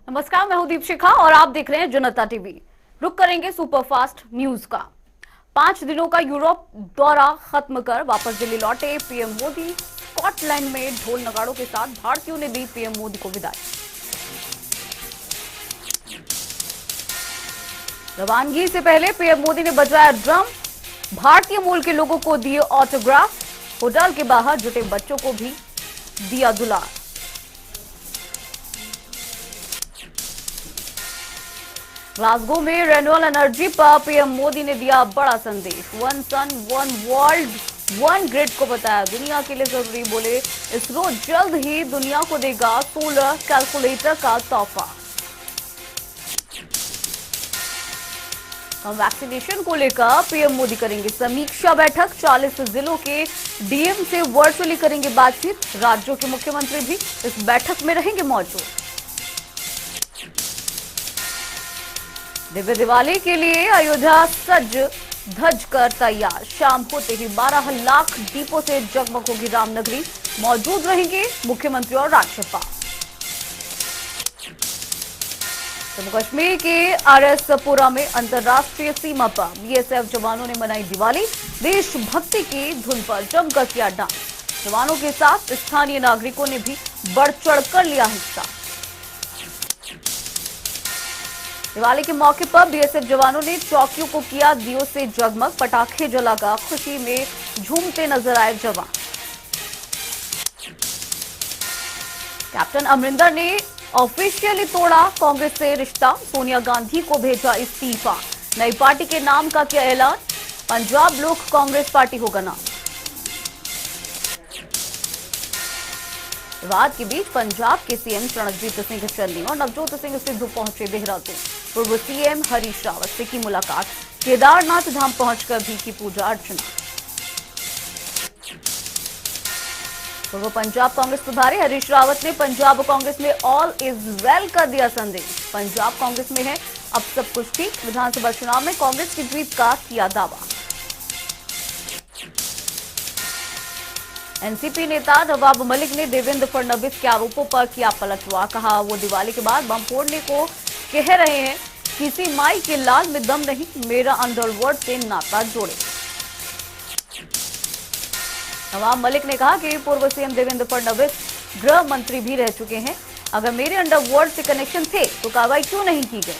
नमस्कार, मैं हूं दीपशिखा और आप देख रहे हैं जनता टीवी। रुक करेंगे सुपरफास्ट न्यूज का। 5 दिनों का यूरोप दौरा खत्म कर वापस दिल्ली लौटे पीएम मोदी। स्कॉटलैंड में ढोल नगाड़ों के साथ भारतीयों ने दी पीएम मोदी को विदाई। रवानगी से पहले पीएम मोदी ने बजाया ड्रम। भारतीय मूल के लोगों को दिए ऑटोग्राफ। होटल के बाहर जुटे बच्चों को भी दिया दुलार। ग्लासगो में रिन्यूएबल एनर्जी पर पीएम मोदी ने दिया बड़ा संदेश। One sun one world one grid को बताया दुनिया के लिए जरूरी। बोले इसरो जल्द ही दुनिया को देगा सोलर कैलकुलेटर का तोहफा। वैक्सीनेशन को लेकर पीएम मोदी करेंगे समीक्षा बैठक। 40 जिलों के डीएम से वर्चुअली करेंगे बातचीत। राज्यों के मुख्यमंत्री भी इस बैठक में रहेंगे मौजूद। दिव्य दिवाली के लिए अयोध्या सज धज कर तैयार। शाम होते ही 12 लाख दीपों से जगमग होगी रामनगरी। मौजूद रहेंगे मुख्यमंत्री और राज्यपाल। जम्मू कश्मीर के आरएसपुरा में अंतर्राष्ट्रीय सीमा पर बीएसएफ जवानों ने मनाई दिवाली। देशभक्ति की धुन पर जमकर किया डांस। जवानों के साथ स्थानीय नागरिकों ने भी बढ़ चढ़कर लिया हिस्सा। दिवाली के मौके पर बीएसएफ जवानों ने चौकियों को किया दियों से जगमग। पटाखे जलाकर खुशी में झूमते नजर आए जवान। कैप्टन अमरिंदर ने ऑफिशियली तोड़ा कांग्रेस से रिश्ता। सोनिया गांधी को भेजा इस्तीफा। नई पार्टी के नाम का किया ऐलान। पंजाब लोक कांग्रेस पार्टी होगा नाम। विवाद के बीच पंजाब के सीएम रणजीत सिंह चन्नी और नवजोत सिंह सिद्धू पहुंचे देहरादून। पूर्व सीएम हरीश रावत से की मुलाकात। केदारनाथ धाम पहुंचकर भी की पूजा अर्चना। पूर्व पंजाब कांग्रेस प्रभारी हरीश रावत ने पंजाब कांग्रेस में ऑल इज वेल का दिया संदेश। पंजाब कांग्रेस में है अब सब कुछ ठीक। विधानसभा चुनाव में कांग्रेस की जीत का किया दावा। एनसीपी नेता नवाब मलिक ने देवेंद्र फडणवीस के आरोपों पर किया पलटवार। कहा वो दिवाली के बाद बम फोड़ने को कह रहे हैं। किसी माई के लाल में दम नहीं, मेरा अंडरवर्ल्ड से नाता जोड़े। नवाब मलिक ने कहा कि पूर्व सीएम देवेंद्र फडणवीस गृह मंत्री भी रह चुके हैं। अगर मेरे अंडरवर्ल्ड से कनेक्शन थे तो कार्रवाई क्यों नहीं की गई।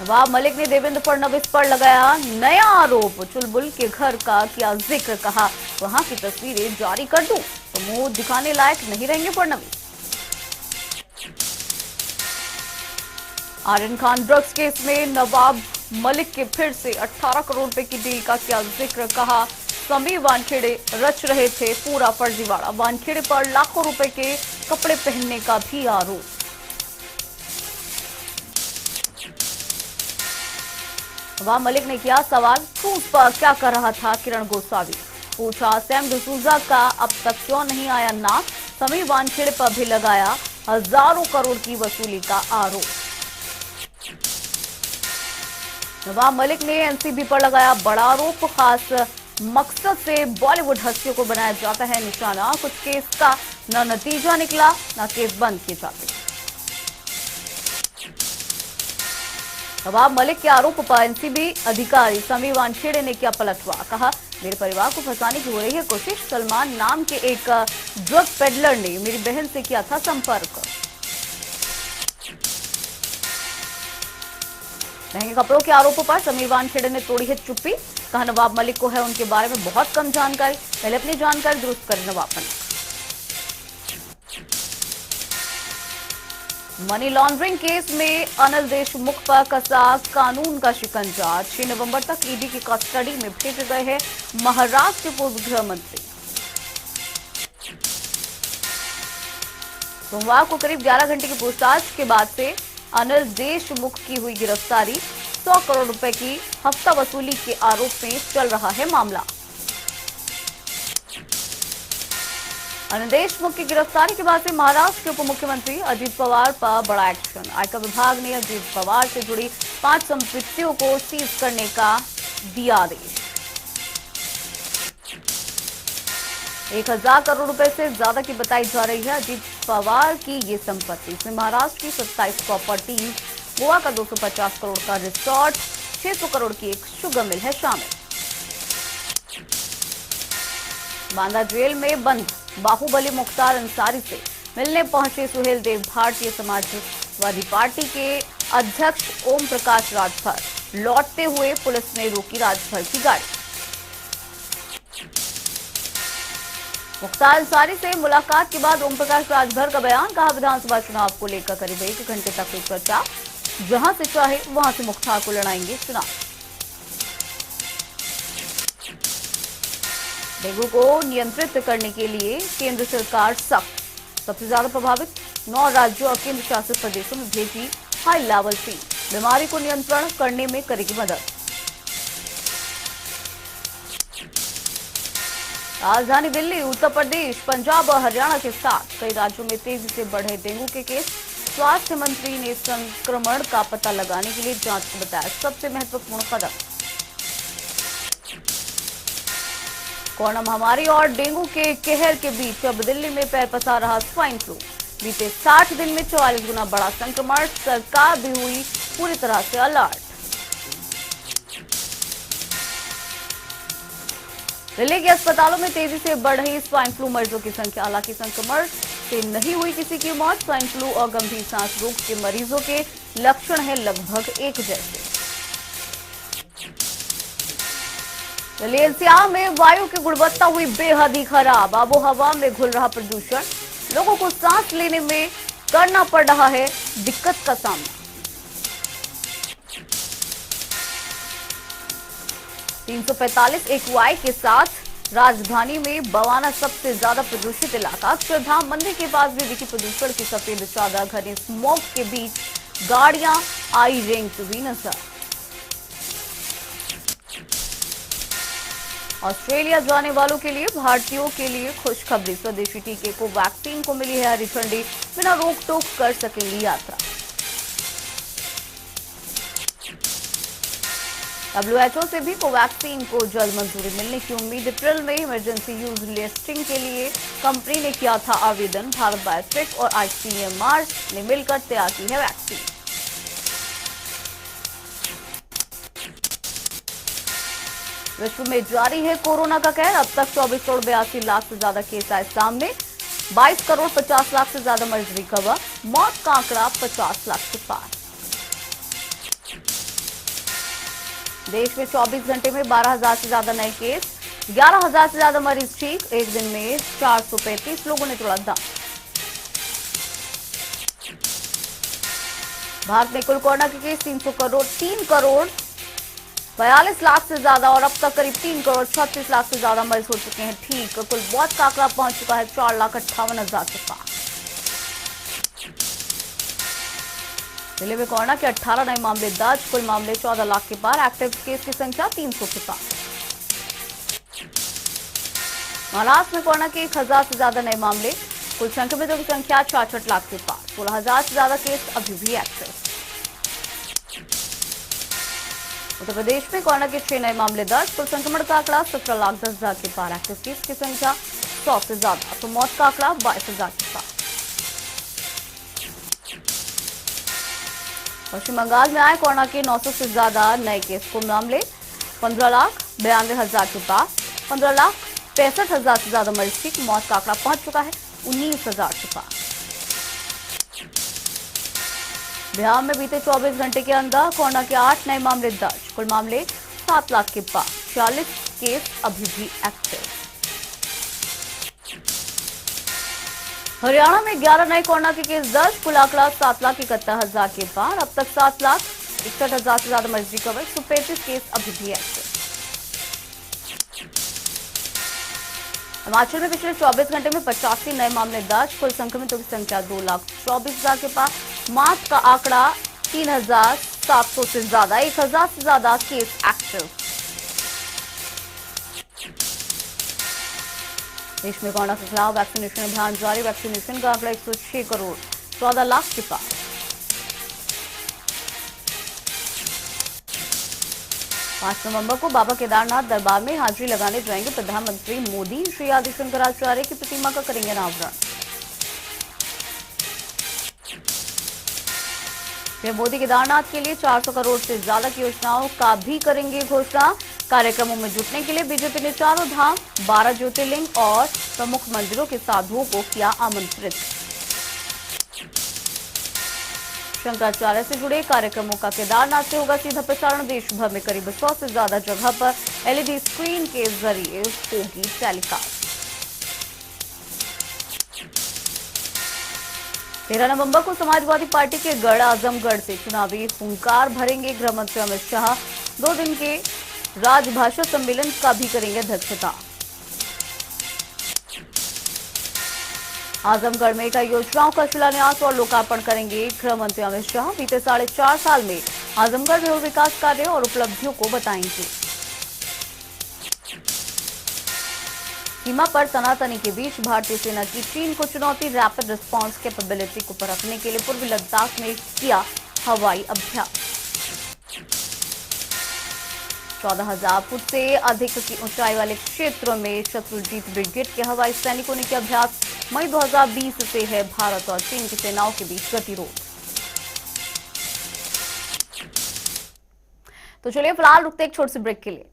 नवाब मलिक ने देवेंद्र फडणवीस पर लगाया नया आरोप। चुलबुल के घर का किया जिक्र। कहा वहां की तस्वीरें जारी कर दूं तो मुंह दिखाने लायक नहीं रहेंगे फडणवीस। आर्यन खान ड्रग्स केस में नवाब मलिक के फिर से 18 करोड़ रुपए की डील का किया जिक्र। कहा समीर वानखेड़े रच रहे थे पूरा फर्जीवाड़ा। वानखेड़े पर लाखों रुपए के कपड़े पहनने का भी आरोप। नवाब मलिक ने किया सवाल क्रूज पर क्या कर रहा था किरण गोस्वामी। पूछा सैम डिसूजा का अब तक क्यों नहीं आया नाम। समीर वानखेड़े पर भी लगाया हजारों करोड़ की वसूली का आरोप। नवाब मलिक ने एनसीबी पर लगाया बड़ा आरोप। खास मकसद से बॉलीवुड हस्तियों को बनाया जाता है निशाना। कुछ केस का न नतीजा निकला न केस बंद किए जाते। नवाब मलिक के आरोप पर एनसीबी अधिकारी समीर वानखेड़े ने किया पलटवार। कहा मेरे परिवार को फंसाने की हो रही है कोशिश। सलमान नाम के एक ड्रग पेडलर ने मेरी बहन से किया था संपर्क। महंगे कपड़ों के आरोपों पर समीर वानखेड़े ने तोड़ी है चुप्पी। कहा नवाब मलिक को है उनके बारे में बहुत कम जानकारी। पहले अपनी जानकारी दुरुस्त करें Nawab Malik. Money laundering case में अनिल देशमुख पर कसा कानून का शिकंजा। 6 नवंबर तक ईडी की कस्टडी में भेजे गए हैं महाराष्ट्र के पूर्व गृह मंत्री। सोमवार को करीब 11 घंटे की पूछताछ के बाद से अनिल देशमुख की हुई गिरफ्तारी। 100 करोड़ रुपए की हफ्ता वसूली के आरोप में चल रहा है मामला। अनिल देशमुख की गिरफ्तारी के बाद से महाराष्ट्र के उप मुख्यमंत्री अजित पवार पर बड़ा एक्शन। आयकर विभाग ने अजित पवार से जुड़ी 5 संपत्तियों को सीज करने का दिया आदेश। 1000 करोड़ रुपए से ज्यादा की बताई जा रही है अजीत पवार की ये संपत्ति, इसमें महाराष्ट्र की 27 प्रॉपर्टीज, गोवा का 250 करोड़ का रिसोर्ट, 600 करोड़ की एक शुगर मिल है शामिल। बांदा जेल में बंद बाहुबली मुख्तार अंसारी से मिलने पहुंचे सुहेल देव। भारतीय समाजवादी पार्टी के अध्यक्ष ओम प्रकाश राजभर लौटते हुए पुलिस ने रोकी राजभर की गाड़ी। मुख्तार अंसारी से मुलाकात के बाद ओम प्रकाश राजभर का बयान, कहा विधानसभा चुनाव को लेकर करीब 1 घंटे तक हुई चर्चा, जहां से चाहे वहां से मुख्तार को लड़ाएंगे चुनाव। डेंगू को नियंत्रित करने के लिए केंद्र सरकार सख्त, सबसे ज्यादा प्रभावित 9 राज्यों और केंद्र शासित प्रदेशों में भेजी हाई लेवल टीम, बीमारी को नियंत्रण करने में करेगी मदद। राजधानी दिल्ली, उत्तर प्रदेश, पंजाब और हरियाणा के साथ कई राज्यों में तेजी से बढ़े डेंगू के केस। स्वास्थ्य मंत्री ने संक्रमण का पता लगाने के लिए जांच को बताया सबसे महत्वपूर्ण कदम। कोरोना महामारी और डेंगू के कहर के बीच अब दिल्ली में पैर पसार रहा स्वाइन फ्लू। बीते 60 दिन में 44 गुना बढ़ा संक्रमण, सरकार भी हुई पूरी तरह से अलर्ट। दिल्ली के अस्पतालों में तेजी से बढ़ रही स्वाइन फ्लू मरीजों की संख्या, हालांकि संक्रमण से नहीं हुई किसी की मौत। स्वाइन फ्लू और गंभीर सांस रोग के मरीजों के लक्षण हैं लगभग एक जैसे। दिल्ली एनसीआर में वायु की गुणवत्ता हुई बेहद ही खराब, आबो हवा में घुल रहा प्रदूषण, लोगों को सांस लेने में करना पड़ रहा है दिक्कत का सामना। 345 एक्यूआई के साथ राजधानी में बवाना सबसे ज्यादा प्रदूषित इलाका। अक्षरधाम मंदिर के पास भी दिखी प्रदूषण की सफेद चादर, घने स्मोक के बीच गाड़ियां आई रेंगती हुई नजर। ऑस्ट्रेलिया जाने वालों के लिए भारतीयों के लिए खुशखबरी, स्वदेशी टीके को वैक्सीन को मिली है हरी झंडी, बिना रोक टोक कर सकेंगी यात्रा। डब्ल्यूएचओ से भी कोवैक्सीन को जल्द मंजूरी मिलने की उम्मीद। अप्रैल में इमरजेंसी यूज लिस्टिंग के लिए कंपनी ने किया था आवेदन। भारत बायोटेक और आईसीएमआर ने मिलकर तैयार की है वैक्सीन। विश्व में जारी है कोरोना का कहर, अब तक 24 करोड़ 82 लाख से ज्यादा केस आए सामने, 22 करोड़ 50 लाख से ज्यादा मरीज रिकवर, मौत का आंकड़ा 50 लाख के पार। देश में 24 घंटे में 12,000 से ज्यादा नए केस, 11,000 से ज्यादा मरीज ठीक, एक दिन में 435 लोगों ने तोड़ा दम। भारत में कुल कोरोना के केस 3 करोड़ 42 लाख से ज्यादा और अब तक करीब 3 करोड़ 36 लाख से ज्यादा मरीज हो चुके हैं ठीक। कुल मौत का आंकड़ा पहुंच चुका है 4,58,000 के पार। जिले में कोरोना के 18 नए मामले दर्ज, कुल मामले 14 लाख के पार, एक्टिव केस की संख्या 300 के पार। महाराष्ट्र में कोरोना के 1,000 से ज्यादा नए मामले, कुल संक्रमितों की संख्या 66 लाख के पार, 16,000 से ज्यादा केस अभी भी एक्टिव। उत्तर प्रदेश में कोरोना के 6 नए मामले दर्ज, कुल संक्रमण का आंकड़ा 17,10,000 के पार, एक्टिव केस की संख्या 100 से ज्यादा, तो मौत का आंकड़ा 22,000 के पार। पश्चिम बंगाल में आए कोरोना के 900 से ज्यादा नए केस, कुल मामले 15,92,000 के पार, 15,65,000 से ज्यादा मरीज ठीक, मौत का आंकड़ा पहुंच चुका है 19,000 के पार। बिहार में बीते 24 घंटे के अंदर कोरोना के 8 नए मामले दर्ज, कुल मामले 7 लाख के पार, 46 केस अभी भी एक्टिव। हरियाणा में 11 नए कोरोना के केस दर्ज, कुल आंकड़ा 7,71,000 के पार, अब तक 7,61,000 से ज्यादा मरीज रिकवर, 135 केस अभी भी एक्टिव। हिमाचल में पिछले 24 घंटे में 85 नए मामले दर्ज, कुल संक्रमितों की संख्या 2,24,000 के पार, मौत का आंकड़ा 3,700 से ज्यादा, 1,000 से ज्यादा केस एक्टिव। देश में कोरोना के खिलाफ वैक्सीनेशन अभियान जारी, वैक्सीनेशन का आंकड़ा 106 करोड़ 14 लाख के पार। 5 नवंबर को बाबा केदारनाथ दरबार में हाजिरी लगाने जाएंगे प्रधानमंत्री मोदी, श्री आदि शंकराचार्य की प्रतिमा का करेंगे अनावरण। पीएम मोदी केदारनाथ के लिए 400 करोड़ से ज्यादा की योजनाओं का भी करेंगे घोषणा। कार्यक्रमों में जुटने के लिए बीजेपी ने चारों धाम, 12 ज्योतिर्लिंग और प्रमुख मंदिरों के साधुओं को किया आमंत्रित। शंकराचार्य से जुड़े कार्यक्रमों का केदारनाथ से होगा सीधा प्रसारण। देश भर में करीब 100 से ज्यादा जगह पर एलईडी स्क्रीन के जरिए होगी टेलीकास्ट। 13 नवंबर को समाजवादी पार्टी के गढ़ आजमगढ़ से चुनावी हुंकार भरेंगे गृह मंत्री अमित शाह। 2 दिन के राजभाषा सम्मेलन का भी करेंगे अध्यक्षता। आजमगढ़ में कई योजनाओं का शिलान्यास और लोकार्पण करेंगे गृह मंत्री अमित शाह। बीते 4.5 साल में आजमगढ़ में हुए विकास कार्य और उपलब्धियों को बताएंगे। सीमा पर तनातनी के बीच भारतीय सेना की चीन को चुनौती। रैपिड रिस्पांस कैपेबिलिटी को परखने के लिए पूर्वी लद्दाख में किया हवाई अभ्यास। 14,000 फुट से अधिक की ऊंचाई वाले क्षेत्रों में शत्रुजीत ब्रिगेड के हवाई सैनिकों ने किया अभ्यास। मई 2020 से है भारत और चीन की सेनाओं के बीच गतिरोध। तो चलिए फिलहाल रुकते एक छोटे से ब्रेक के लिए।